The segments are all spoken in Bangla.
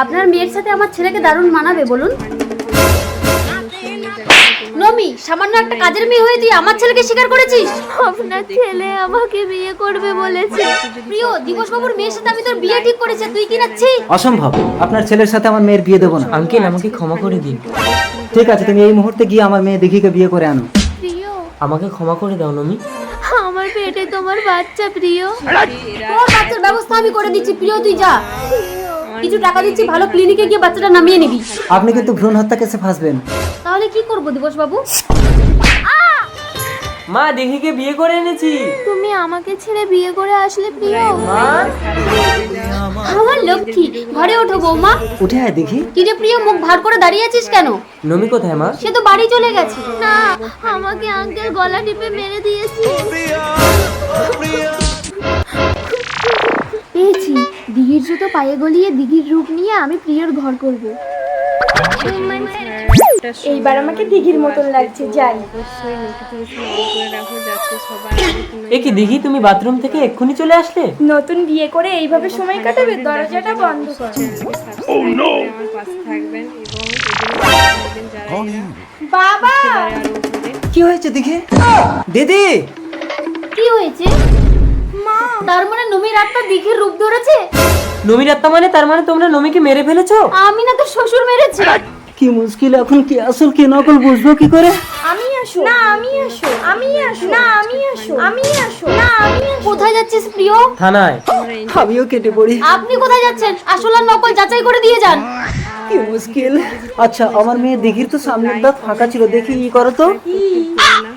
আপনার মেয়ের সাথে আমার ছেলেকে দারুণ মানাবে বলুন। নমি, সামান্য একটা কাজের মেয়ে হয়ে তুই আমার ছেলেকে স্বীকার করেছিস? আপনার ছেলে আমাকে বিয়ে করবে বলেছে। প্রিয়, দিবস বাবুর মেয়ের সাথে আমি তোর বিয়ে ঠিক করেছি, তুই কি নাচ্ছিস? অসম্ভব, আপনার ছেলের সাথে আমার মেয়ের বিয়ে দেবো না। আঙ্কেল, আমাকে ক্ষমা করে দিন। ঠিক আছে, তুমি এই মুহূর্তে গিয়ে আমার মেয়ে দিঘিকে বিয়ে করে আনো। প্রিয়, আমাকে ক্ষমা করে দাও নমি। আমার পেটে তোমার বাচ্চা। প্রিয়, তোর বাচ্চার ব্যবস্থা আমি করে দিচ্ছি। প্রিয়, তুই যা, কিছু টাকা দিচ্ছি, ভালো ক্লিনিকে গিয়ে বাচ্চাটা নামিয়ে নিবি। আপনি কিন্তু ভ্রূণ হত্যা কেসে ফাঁসবেন। তাহলে কি করবো দিবস বাবু? মা, দিঘিকে বিয়ে করে এনেছি। তুমি আমাকে ছেড়ে বিয়ে করে আসলে প্রিয়। মা, আমার লক্ষ্মী, ঘরে ওঠো বৌমা। উঠে আয় দেখি। কি রে প্রিয়, মুখ ভার করে দাঁড়িয়ে আছিস কেন? নমি কোথায় মা? সে তো বাড়ি চলে গেছে। না, আমাকে আঙ্কেল গলা টিপে মেরে দিয়েছে। পেয়েছি, দিঘির জুতো পায়ে গলিয়ে দিঘির রূপ নিয়ে আমি প্রিয়র ঘর করব। এইবার আমাকে দিঘির মতন লাগছে, যাই। এ কি দিঘি, তুমি বাথরুম থেকে এক্ষুনি চলে আসলে? নতুন বিয়ে করে এইভাবে সময় কাটাবে? দরজাটা বন্ধ কর। বাবা, কি হয়েছে দিঘি? দিদি, কি হয়েছে? মা, তার মানে নমির আত্মা দিঘির রূপ ধরেছে? নমির আত্মা মানে? তার মানে তোমরা নমিকে মেরে ফেলেছো? আমি না, তো শ্বশুর মেরেছে। কি মুশকিল, এখন কি আসল কি নকল বুঝবো কি করে? আমি আসো না, আমি আসো, আমি আসো না, আমি আসো, আমি আসো না, আমি আসো। কোথায় যাচ্ছিস প্রিয়? থানায়। আমিও কেটে পড়ি। আপনি কোথায় যাচ্ছেন? আসল আর নকল যাচাই করে দিয়ে যান। কি মুশকিল। আচ্ছা, আমার মেয়ে দিঘির তো সামনের দাঁত ফাঁকা ছিল, দেখি ই করো তো।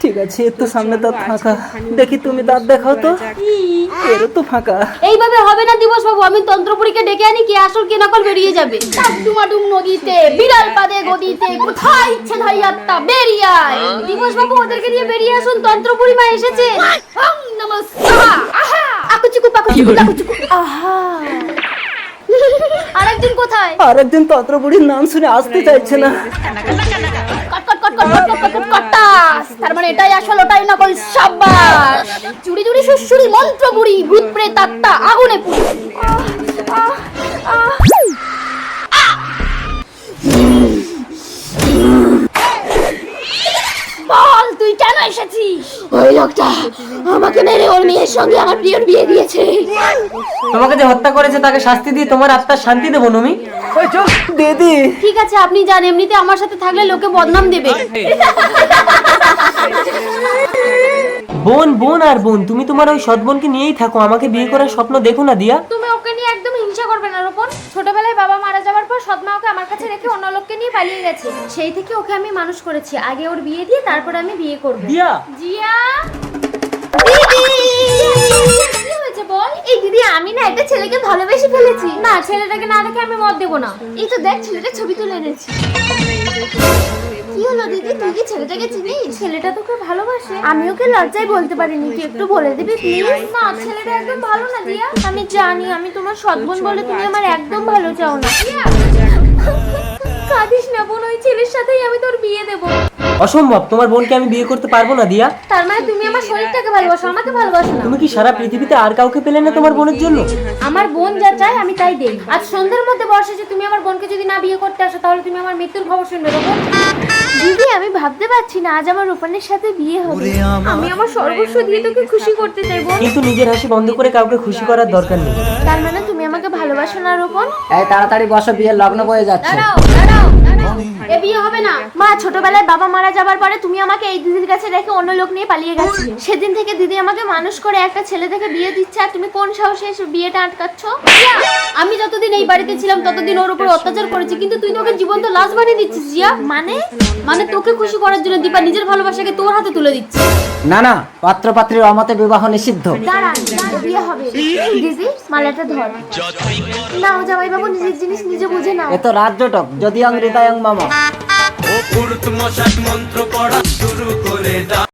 ঠিক আছে, এর তো সামনের দাঁত ফাঁকা, দেখি তুমি দাঁত দেখাও তো। এরও তো ফাঁকা। এইভাবে হবে না দিবস বাবু, আমি তন্ত্রপুরীকে ডেকে আনি, কি আসল কি নকল বেরিয়ে যাবে। ডুমাডুম নদীতে, বিড়াল পাদে গদিতে, কোথায় ইচ্ছে ধাই আত্মা বেরিয়ে আয়। দিবস বাবু, ওদেরকে নিয়ে বেরিয়ে আসুন, তন্ত্রপুরী মা এসেছে। ওম নমঃ স্বাহা। আহা, আকুচুকু পাকুচুকু পাকুচুকু। আহা, আরেকদিন কোথায়? আরেকদিন তন্ত্রপুরীর নাম শুনে আসতে চাইছে না। কট কট কট কট কট কট কট কটাস। তার মানে এটাই আসল, ওটাই নকল। সাবাস। চুরি চুরি সুসুরি মন্ত্র বুড়ি, ভূত প্রেত আত্মা আগুনে পুড়ি। বল, তুই কেন এসেছিস? ওই লোকটা আমাকে মেরে ওর মেয়ের সঙ্গে আমার প্রিয়র বিয়ে দিয়েছে। তোমাকে যে হত্যা করেছে তাকে শাস্তি দিয়ে তোমার আত্মার শান্তি দেবো নমি। দিদি, ঠিক আছে, আপনি যান, এমনিতে আমার সাথে থাকলে লোকে বদনাম দেবে। বোন বোন আর বোন, তুমি তোমার ওই সৎ বোনকে নিয়েই থাকো, আমাকে বিয়ে করার স্বপ্ন দেখো না দিয়া। তুমি ওকে নিয়ে একদম হিংসা করবে না রোপন। ছোটবেলায় বাবা মারা যাওয়ার পর সৎমা ওকে আমার কাছে রেখে অন্য লোককে নিয়ে পালিয়ে গেছে। সেই থেকে ওকে আমি মানুষ করেছি। আগে ওর বিয়ে দিয়ে তারপরে আমি বিয়ে করব। দিয়া, জিয়া, কি হয়েছে বল? এই দিদি, আমি না একটা ছেলেকে ভালোবেসে ফেলেছি। না, ছেলেটাকে না দেখে আমি মত দেবো না। এই তো দেখ, ছেলেটা ছবি তুলে এনেছি। কি হলো দিদি, তুই কি ছেলেটাকে চিনিস? ছেলেটা তোকে ভালোবাসে। আমি ওকে লজ্জায় বলতে পারিনি, তুই একটু বলে দিবি প্লিজ? না, ছেলেটা একদম ভালো না দিয়া। আমি জানি, আমি তোমার সৎ বোন বলে তুমি আমার একদম ভালো চাও না। কাঁদিস না বোন, ওই ছেলের সাথেই আমি তোর বিয়ে দেবো। অসম্ভব, তোমার বোনকে আমি বিয়ে করতে পারবো না দিয়া। তার মানে তুমি আমার শরীরটাকে ভালোবাসো, আমাকে ভালোবাসো না। তুমি কি সারা পৃথিবীতে আর কাউকে পেলে না তোমার বোনের জন্য? আমার বোন যা চায় আমি তাই দেই। আজ সন্ধ্যার মধ্যে বর্ষা যে তুমি আমার বোনকে যদি না বিয়ে করতে আসো, তাহলে তুমি আমার মৃত্যুর খবর শুনবে। দিদি, আমি ভাবতে পারছি না আজ আমার রূপানের সাথে বিয়ে হবে। আমি আমার সর্বস্ব দিয়ে তোকে খুশি করতে চাইবো, কিন্তু নিজের হাসি বন্ধ করে কাউকে খুশি করার দরকার নেই। তার মানে তুমি আমাকে ভালোবাসো না রূপন? এই তাড়াতাড়ি বসো, বিয়ের লগ্ন বয়ে যাচ্ছে। দাঁড়াও দাঁড়াও দাঁড়াও, এ বিয়ে হবে না। মা, ছোটবেলায় বাবা মারা যাবার পরে তুমি আমাকে এই দিদির কাছে রেখে অন্য লোক নিয়ে পালিয়ে গেছিলে। সেদিন থেকে দিদি আমাকে মানুষ করে একটা ছেলে থেকে বিয়ে দিচ্ছে, আর তুমি কোন সাহসে এসে বিয়েটা আটকাচ্ছ? আমি যতদিন এই বাড়িতে ছিলাম ততদিন ওর উপর অত্যাচার করেছি, কিন্তু তুই তো ওকে জীবন্ত লাশ বানিয়ে দিচ্ছিস জিয়া। মানে তোকে খুশি করার জন্য দীপা নিজের ভালোবাসাকে তোর হাতে তুলে দিচ্ছে। না না, পাত্র পাত্রীর অমতে বিবাহ নিষিদ্ধ। দাঁড়ান, বিয়ে হবে। দিদি, মালাটা ধর। নাও জামাই বাবু, নিজের জিনিস নিজে বুঝে নাও। এ তো রাজ্যটক, যদিও হৃদয়ং মামা। ও মন্ত্র পড়া শুরু করে দাও।